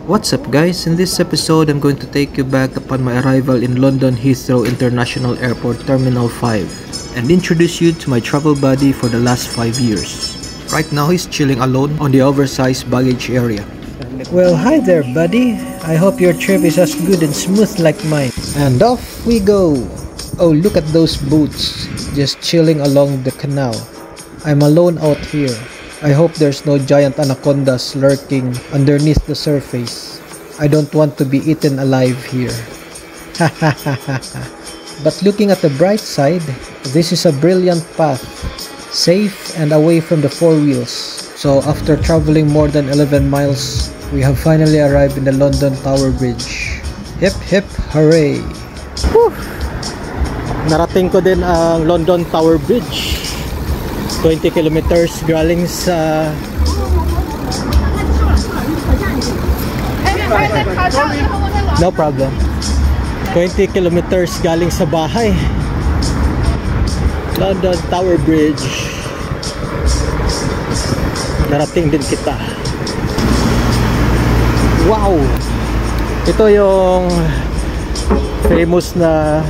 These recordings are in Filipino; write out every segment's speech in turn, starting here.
What's up guys, in this episode I'm going to take you back upon my arrival in London Heathrow International Airport Terminal 5 and introduce you to my travel buddy for the last 5 years. Right now he's chilling alone on the oversized baggage area. Well, hi there buddy, I hope your trip is as good and smooth like mine. And off we go. Oh, look at those boats just chilling along the canal. I'm alone out here. I hope there's no giant anacondas lurking underneath the surface. I don't want to be eaten alive here. But looking at the bright side, this is a brilliant path, safe and away from the four wheels. So after traveling more than 11 miles, we have finally arrived in the London Tower Bridge. Hip hip hooray! Whew! Narating ko din ang London Tower Bridge. 20 kilometers galing sa no problem 20 kilometers galing sa bahay. London Tower Bridge, narating din kita. Wow, ito yung famous na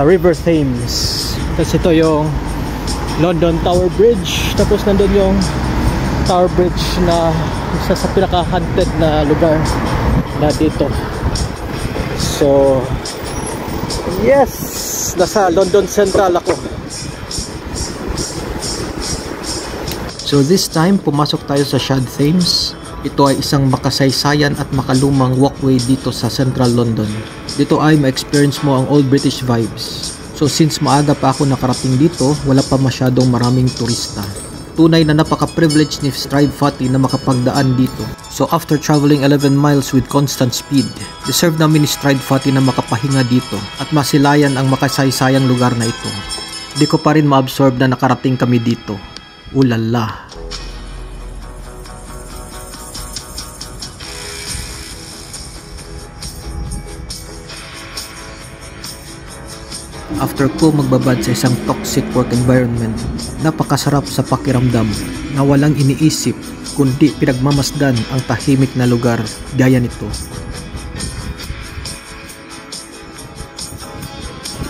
River Thames. Tapos ito yung London Tower Bridge. Tapos nandun yung Tower Bridge na isa sa pinaka-haunted na lugar na dito. So yes, nasa London Central ako. So this time pumasok tayo sa Shad Thames. Ito ay isang makasaysayan at makalumang walkway dito sa Central London. Dito ay ma-experience mo ang old British vibes. So since maaga pa ako nakarating dito, wala pa masyadong maraming turista. Tunay na napaka-privileged ni Stride Fati na makapagdaan dito. So after traveling 11 miles with constant speed, deserve namin ni Stride Fati na makapahinga dito at masilayan ang makasaysayang lugar na ito. Di ko pa rin ma-absorb na nakarating kami dito. Ulala! After ko magbabad sa isang toxic work environment, napakasarap sa pakiramdam na walang iniisip kundi pinagmamasdan ang tahimik na lugar gaya nito.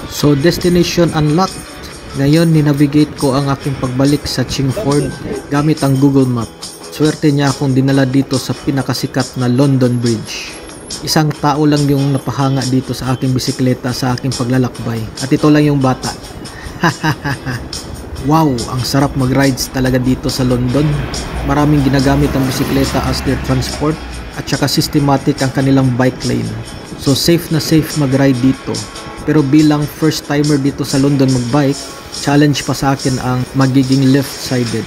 So destination unlocked. Ngayon ninavigate ko ang aking pagbalik sa Chingford gamit ang Google Map. Swerte niya akong dinala dito sa pinakasikat na London Bridge. Isang tao lang yung napahanga dito sa aking bisikleta sa aking paglalakbay. At ito lang yung bata. Wow, ang sarap mag-rides talaga dito sa London. Maraming ginagamit ang bisikleta as their transport at saka systematic ang kanilang bike lane. So safe na safe mag-ride dito. Pero bilang first timer dito sa London mag-bike, challenge pa sa akin ang magiging left-sided.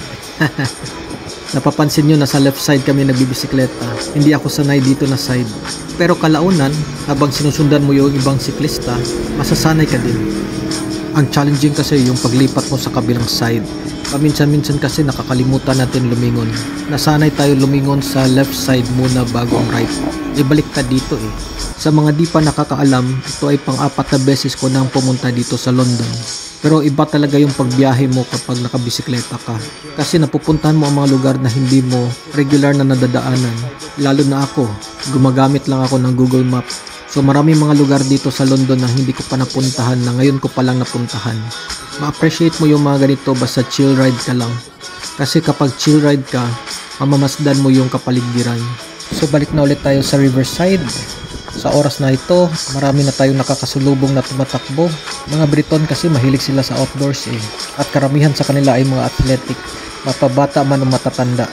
Napapansin nyo na sa left side kami nagbibisikleta. Hindi ako sanay dito na side. Pero kalaunan, habang sinusundan mo yung ibang siklista, masasanay ka din. Ang challenging kasi yung paglipat mo sa kabilang side. Paminsan-minsan kasi nakakalimutan natin lumingon. Nasanay tayo lumingon sa left side muna bago ang right. Ibalik ka dito eh. Sa mga di pa nakakaalam, ito ay pang-apat na beses ko nang pumunta dito sa London. Pero iba talaga yung pagbiyahe mo kapag nakabisikleta ka. Kasi napupuntahan mo ang mga lugar na hindi mo regular na nadadaanan. Lalo na ako, gumagamit lang ako ng Google Map. So maraming mga lugar dito sa London na hindi ko pa napuntahan na ngayon ko pa lang napuntahan. Ma-appreciate mo yung mga ganito basta chill ride ka lang. Kasi kapag chill ride ka, mamamasdan mo yung kapaligiran. So balik na ulit tayo sa Riverside. Sa oras na ito, marami na tayong nakakasulubong na tumatakbo. Mga Briton kasi mahilig sila sa outdoors eh. At karamihan sa kanila ay mga athletic, mapabata man o matatanda.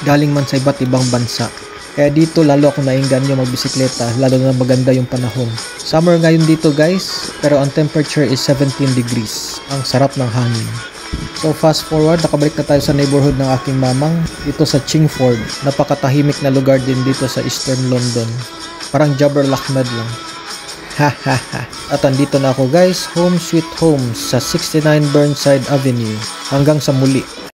Galing man sa iba't ibang bansa. Kaya dito lalo ako nainganyo magbisikleta, lalo na maganda yung panahon. Summer ngayon dito guys, pero ang temperature is 17 degrees. Ang sarap ng hangin. So fast forward, nakabalik na tayo sa neighborhood ng aking mamang, dito sa Chingford. Napakatahimik na lugar din dito sa Eastern London. Parang Jabber Lahmed lang. At andito na ako guys, home sweet home sa 69 Burnside Avenue. Hanggang sa muli.